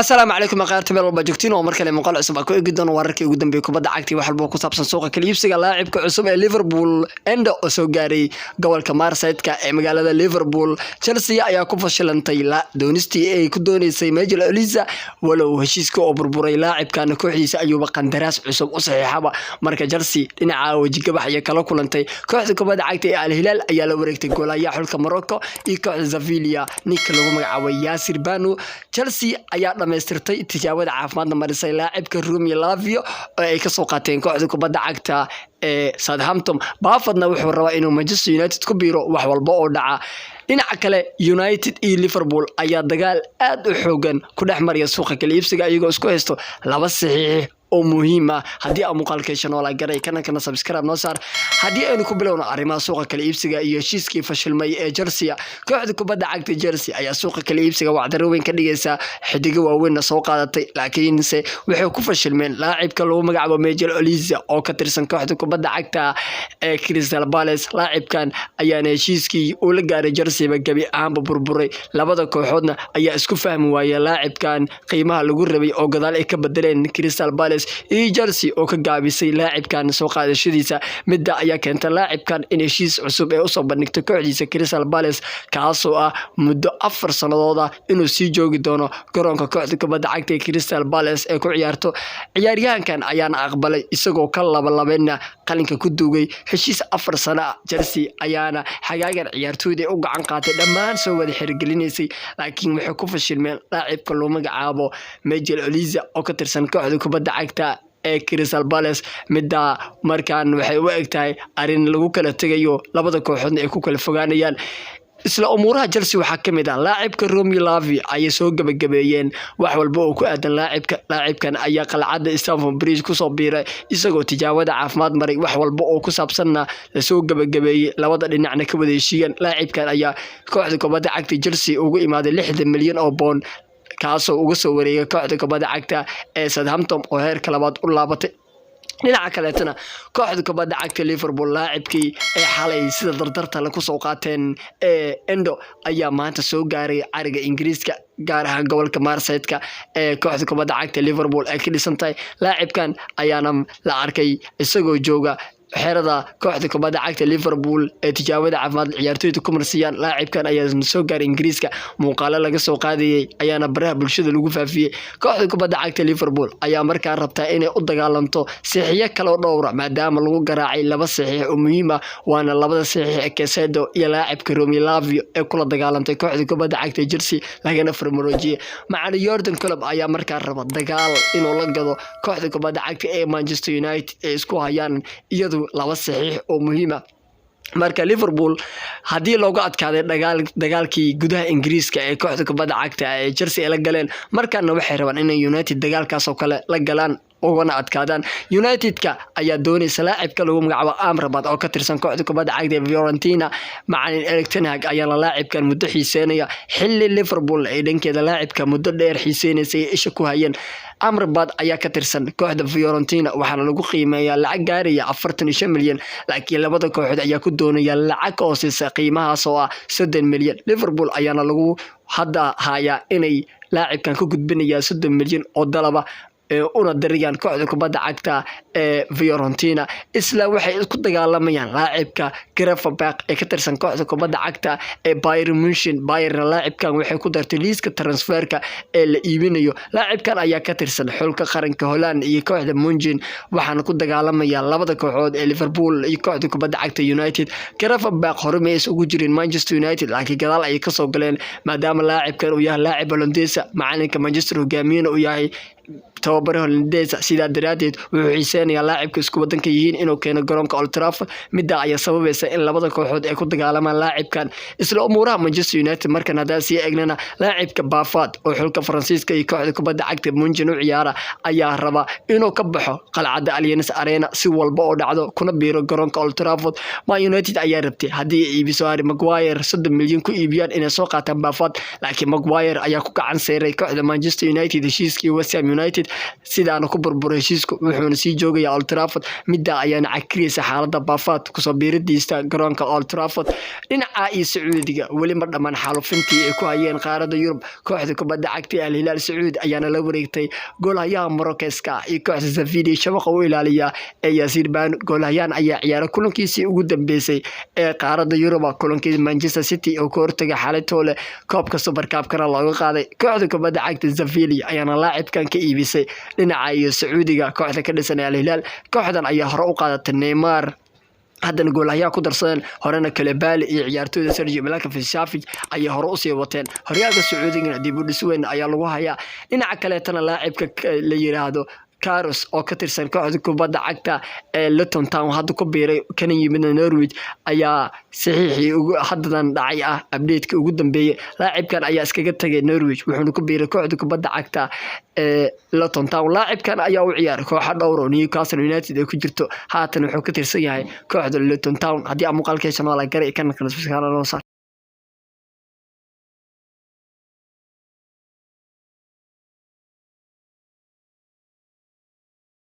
السلام عليكم أخواتي ميل walba joogtiin oo markale muuqaal cusub ku eegi doono wararkii ugu dambeeyay kubadda cagta wax walba ku saabsan suuqa kala iibsiga laacibka cusub ee Liverpool Endo oo soo gaaray gobolka Merseyside ee magaalada Liverpool. Chelsea ayaa ku fashilantay la doonistii ay ku doonaysay Major Eliza walow heshiiska oo burburay laacibkan kooxdiisa ayuu qandaraas cusub u saxiixaba marka Chelsea dhinaca wajigabax ay kala kulantay kooxda kubadda cagta ee Al Hilal ayaa la wareegtay goolaha xulka Morocco iyo kooxda Sevilla ninka lagu magacaabo Yasir Banu. Chelsea ayaa dhamaystirtay tijaabada caafimaadna marisay laacibka Romeo Lavia oo ay ka soo qaateen kooxda kubadda cagta ee Southampton. Baafadna wuxuu rabaa inuu Manchester United ku biiro wax walba oo dhaca. dhinaca kale United iyo Liverpool ayaa dagaal aad u xoogan ku dhex maraya suuqa kala iibsiga iyagoo isku haysto laba saxiix oo muhiim ah. haddii aad muuqaalkeena oo la garay kana subscribe noo saar haddii aynu ku bilowno arrimaha suuqa kala iibsiga iyo heshiiskii fashilmay ee Chelsea. kooxda kubadda cagta Chelsea ayaa suuqa kala iibsiga wacdaro weyn ka dhigaysa xidiga waaweyn soo qaadatay laakiinse waxay ku fashilmeen laacibka lagu magacaabo Major Eliza oo ka tirsan kooxda kubadda cagta ee Crystal Palace. laacibkan ayaa heshiiskii uu la gaaray Chelsea gabi ahaanba burburay. labada kooxoodna ayaa isku fahmi waayay laacibkan qiimaha lagu rabay oo gadaal ay ka bedeleen Crystal Palace iyo Chelsea oo ka gaabisay laacibkan soo qaadashadiisa. midda ayaa keentay laacibkan in heshiis cusub ee u soo bandhigto kooxdiisa Crystal Palace kaasoo ah muddo 4 sanadood inuu sii joogi doono garoonka kooxda kubadda cagta ee Crystal Palace ee ku ciyaarto. ciyaaryahankan ayaana aqbalay isagoo ka labanlabeena qalinka ku duugay heshiis 4 sano. Chelsea ayaana xagaagan ciyaartooyda u gacan qaatay dhammaan soo wada xirgelinaysay laakiin waxay ku fashilmeen laacibka loo magacaabo Major Eliza oo ka tirsan kooxda kubadda cagta ee Crystal Palace. midda markaan waxay u egtahay arin lagu kala tagayo labada kooxood ee ku kala fogaanayaan. isla umuraha Chelsea waxa kamid ah laacibka Romeo Lavia ay soo gabagabeeyeen wax walba oo ku aadan laacibkan ayaa qalcadda Stamford Bridge ku soo biiray isagoo tijaabada caafimaad maray wax walba oo ku saabsanna la soo gabagabeeyay labada dhinacna ka wada heshiiyeen. laacibkan ayaa kooxda kubadda cagta Chelsea ugu imaaday 60 milyan oo pound kaasoo uga soo wareegay kooxda kubadda cagta ee Southampton oo heerka labaad u laabatay. dhinaca kaleetana kooxda kubadda cagta Liverpool laacibkii ee xalay sida dardarta la ku soo qaateen Endo ayaa maanta soo gaaray cariga Ingiriiska gaar ahaan gobolka Merseyside ee kooxda kubadda cagta Liverpool ay ka dhisantahay. laacibkan ayaana la arkay isagoo jooga xerada kooxda kubadda cagta Liverpool ee tijaabada caafimaad ciyaartooyda ku marsiyaan. laacibkan ayaa soo gaaray Ingiriiska muuqaalo laga soo qaadayay ayaana baraha bulshada lagu faafiyay. kooxda kubadda cagta Liverpool ayaa markaa rabtaa inay u dagaalanto saxiix kale oo dhowr maadaama lagu garaacay laba saxiix oo muhiim ah waana labada saxiix ee Caicedo iyo laacibka Romeo Lavia ee kula dagaalantay kooxda kubadda cagta Chelsea lagana farmaroojiyay. macna Jurgen Klopp ayaa markaa raba dagaal inuu la gado kooxda kubadda cagta ee Manchester United ee isku hayaan iyadoo laba saxiix oo muhiim ah. marka Liverpool hadii looga adkaaday dagaalkii gudaha Ingiriiska ee kooxda kubadda cagta ee Chelsea la galeen markaana waxay rabaan in United dagaalkaas oo kale la galaan ogana adkaadaan. United-ka ayaa doonaysa laacibka lagu magacaabo Amrabat oo ka tirsan kooxda kubadda cagta ee Fiorentina. macallin Erik ten Hag ayaa laacibkan muddo xiiseynaya xilli Liverpool ay dhankeeda laacibka muddo dheer xiiseynaysay isha ku hayeen. Amrabat ayaa ka tirsan kooxda Fiorentina waxaana lagu qiimeeyaa lacag gaaraya 45 milyan laakiin labada kooxood ayaa ku doonaya lacag hooseysa qiimahaas oo ah 30 milyan. Liverpool ayaana lagu hadda haya inay laacibkan ku gudbinaya 30 milyan oo dalaba una dariyaan kooxda kubadda cagta ee Fiorentina. isla waxay isku dagaalamayaan laacibka Gravenberch ee ka tirsan kooxda kubadda cagta ee Bayern Munich. Bayern laacibkan waxay ku dartay liiska transferka ee la iibinayo. laacibkan ayaa ka tirsan xulka qaranka Holland iyo kooxda Munich waxaana ku dagaalamaya labada kooxood ee Liverpool iyo kooxda kubadda cagta United. Gravenberch hore ma ugu jirin Manchester United laakiin gadaal ay ka soo galeen maadaama laacibkan uu yahay laacib Hollandees macalinka Manchester hogaamiyana uu yahay tababare Hollandees sidaa daraadeed wuxuu xiiseynayaa laacibka isku wadanka yihiin inuu keeno garoonka Old Trafford. midda ayaa sababaysa in labada kooxood ay ku dagaalamaan laacibkan. isla umuraha Manchester United markan hadaa sii eegnana laacibka Baafad oo xulka Faransiiska iyo kooxda kubadda cagta Munich u ciyaara ayaa raba inuu ka baxo qalcadda Allianz Arena si walba oo dhacdo kuna biiro garoonka Old Trafford. Man United ayaa rabtay hadii ay iibiso Harry Maguire 30 milyan ku iibiyaan inay soo qaataan Baafad laakiin Maguire ayaa ku gacan seeray kooxda Manchester United heshiiskii West Ham United sidaana ku burburay heshiisku wuxuuna sii joogayaa Old Trafford midda ayaana cakriyaysa xaaladda Bafat kusoo biiridiisa garoonka Old Trafford dhinaca iyo Sacuudiga weli ma dhamaan xaalufintii ay ku hayeen qaaradda Yurub kooxda kubadda cagta Al Hilal Sacuudi ayaana la wareegtay goolahayaha Morocco-ska iyo kooxda Sevilla shabaqa u ilaaliya ee Yasir Bano goolahayan ayaa ciyaaray kulankiisii ugu dambeysay ee qaaradda Yurub kulankii Manchester City oo ka hortagay xaaladooda koobka Super Cup-kana looga qaaday kooxda kubadda cagta Sevilla ayaana laacibkan ka iibisay dhinaca iyo Sacuudiga kooxda ka dhisan Al Hilal kooxdan ayaa hore u qaadatay Neymar haddana goolahayaa ku darsadeen horena Koulibaly iyo ciyaartooyda Sergio Milinkovic-Savic ay hore u sii wateen horyaalka Sacuudiga dib u dhis weyn ayaa lagu hayaa dhinaca kale tan laacibka la yiraahdo Carlos oo ka tirsan kooxda kubadda cagta ee Luton Town hadda ku biiray kana yimid Norwich ayaa saxiixii ugu haddan dhacay update-ka ugu dambeeyay laacibkan ayaa iskaga tagay Norwich wuxuuna ku biiray kooxda kubadda cagta ee Luton Town laacibkan ayaa u ciyaaray kooxda dhowr oo Newcastle United ay ku jirto haatan wuxuu ka tirsan yahay kooxda Luton Town haddii muuqaalkiisa noo la garay kan